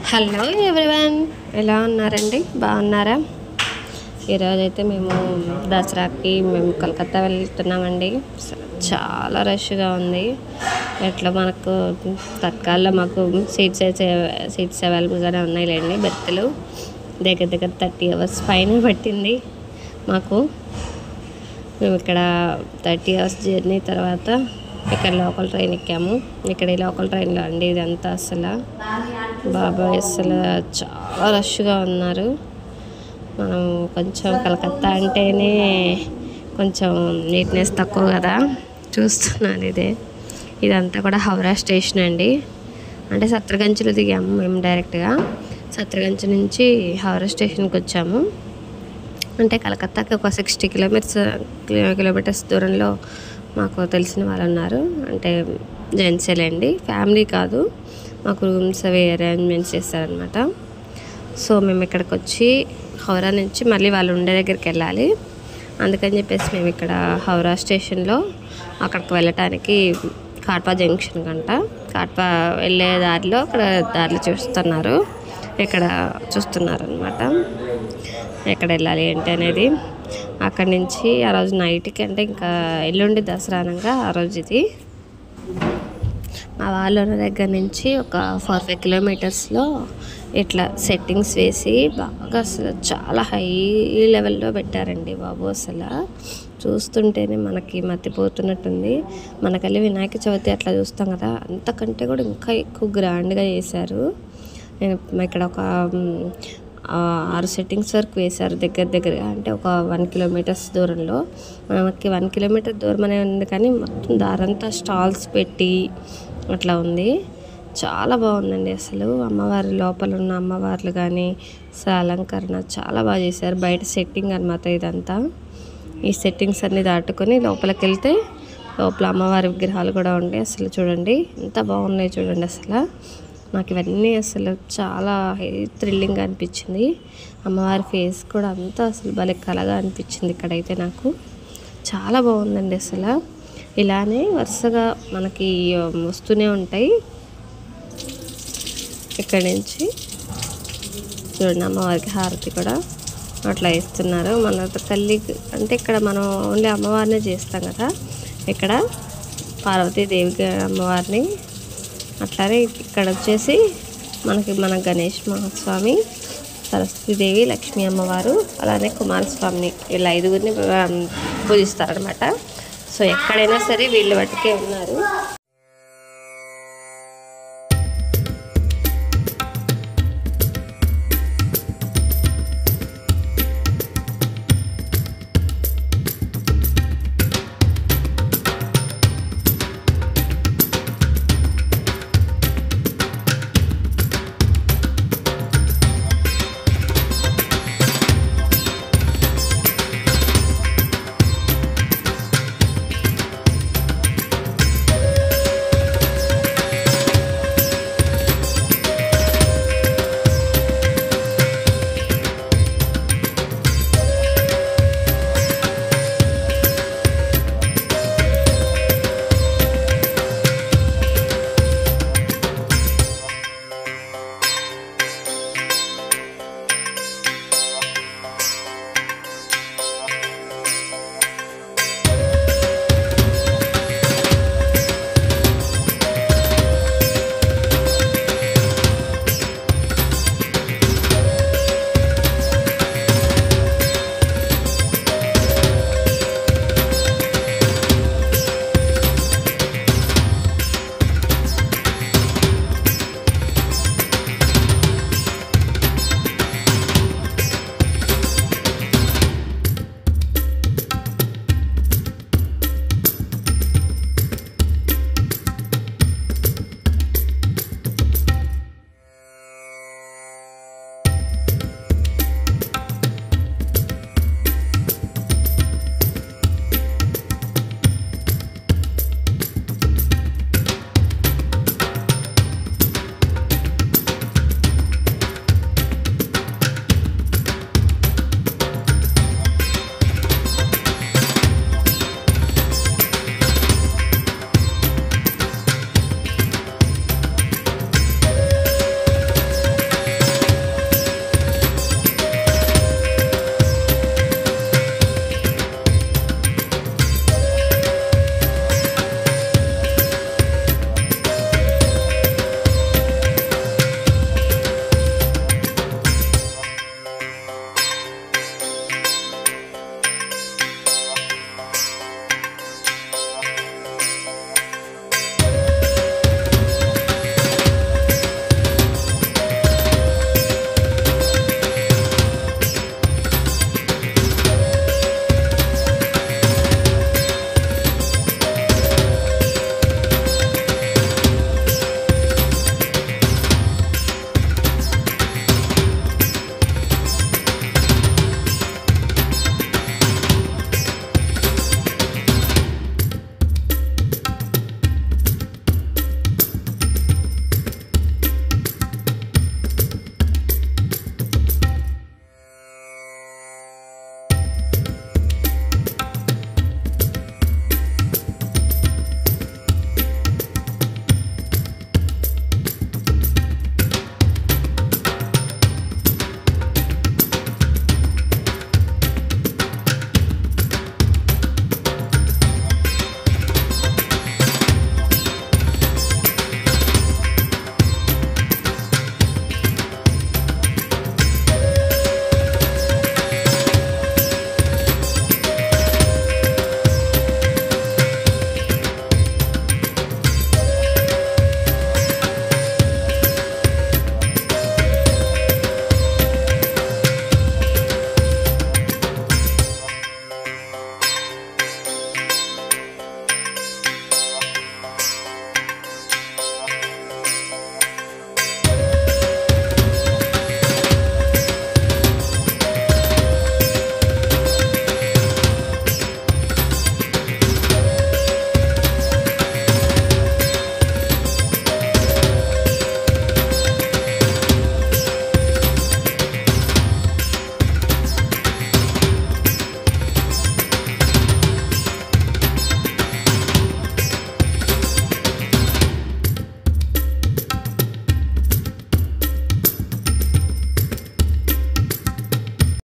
Hello everyone, ఎలా ఉన్నారండి? బాగున్నారా? ఈరోజైతే మేము దసరాకి కలకత్తా వెళ్తున్నామండి. చాలా రష్గా ఉంది. ఎట్లా మనకు తత్కాల్లో మాకు సీట్స్ అవైలబుల్గానే ఉన్నాయిలేండి. బెర్తులు దగ్గర 30 hours పైన పట్టింది మాకు. మేము ఇక్కడ 30 hours జర్నీ తర్వాత ఇక్కడ లోకల్ ట్రైన్ ఎక్కాము. ఇక్కడ ఈ లోకల్ ట్రైన్లో అండి ఇదంతా అసలు బాబాయ్ అసలు చాలా రష్గా ఉన్నారు. మనం కొంచెం కలకత్తా అంటేనే కొంచెం నీట్నెస్ తక్కువ కదా. చూస్తున్నాను ఇదంతా కూడా హౌరా స్టేషన్ అండి. అంటే సత్రగంజ్లో దిగాము మేము డైరెక్ట్గా. సత్రగంజ్ నుంచి హౌరా స్టేషన్కి వచ్చాము. అంటే కలకత్తాకి ఒక 60 కిలోమీటర్స్ దూరంలో మాకు తెలిసిన వాళ్ళు ఉన్నారు. అంటే జెంట్సేలేండి, ఫ్యామిలీ కాదు. మాకు రూమ్స్ అవి అరేంజ్మెంట్స్ చేస్తారనమాట. సో మేము ఇక్కడికి వచ్చి హౌరా నుంచి మళ్ళీ వాళ్ళు ఉండే దగ్గరికి వెళ్ళాలి. అందుకని చెప్పేసి మేము ఇక్కడ హౌరా స్టేషన్లో అక్కడికి వెళ్ళటానికి కాట్పా జంక్షన్ కంట కాట్పా వెళ్ళే దారిలో అక్కడ దారిలో చూస్తున్నారు అనమాట. ఎక్కడ వెళ్ళాలి ఏంటి అనేది. అక్కడి నుంచి ఆ రోజు నైట్కి, అంటే ఇంకా ఎల్లుండి దసరా అనగా ఆ రోజు ఇది. మా వాళ్ళ దగ్గర నుంచి ఒక 45 kilometers ఇట్లా సెట్టింగ్స్ వేసి బాగా అసలు చాలా హై లెవెల్లో పెట్టారండి బాబు. అసలు చూస్తుంటేనే మనకి మతిపోతున్నట్టుంది. మనకెళ్ళి వినాయక చవితి అట్లా చూస్తాం కదా, అంతకంటే కూడా ఇంకా ఎక్కువ గ్రాండ్గా చేశారు. నేను ఇక్కడ ఒక 6 సెట్టింగ్స్ వరకు వేశారు దగ్గరగా. అంటే ఒక 1 kilometer దూరంలో. మనకి 1 kilometer దూరం అనే ఉంది కానీ మొత్తం దారంతా స్టాల్స్ పెట్టి అట్లా ఉంది. చాలా బాగుందండి అసలు. అమ్మవారి లోపల ఉన్న అమ్మవార్లు కానీ అలంకరణ చాలా బాగా చేశారు. బయట సెట్టింగ్ అనమాట ఇదంతా. ఈ సెట్టింగ్స్ అన్నీ దాటుకొని లోపలికి వెళ్తే లోపల అమ్మవారి విగ్రహాలు కూడా ఉంటాయి. అసలు చూడండి ఎంత బాగున్నాయి చూడండి. అసలు నాకు ఇవన్నీ అసలు చాలా థ్రిల్లింగ్గా అనిపించింది. అమ్మవారి ఫేస్ కూడా అంతా అసలు భలే కళగా అనిపించింది. ఇక్కడైతే నాకు చాలా బాగుందండి. అసలు ఇలానే వరుసగా మనకి వస్తూనే ఉంటాయి. ఇక్కడి నుంచి చూడండి అమ్మవారికి హారతి కూడా అట్లా ఇస్తున్నారు. మన తల్లి అంటే ఇక్కడ మనం ఓన్లీ అమ్మవారినే చేస్తాం కదా, ఇక్కడ పార్వతీదేవి అమ్మవారిని. అట్లానే ఇక్కడ వచ్చేసి మన గణేష్ మహాస్వామి, సరస్వతీదేవి, లక్ష్మీ అమ్మవారు, అలానే కుమారస్వామిని, వీళ్ళ 5గురిని పూజిస్తారనమాట. సో ఎక్కడైనా సరే వీళ్ళు బట్టుకే ఉన్నారు.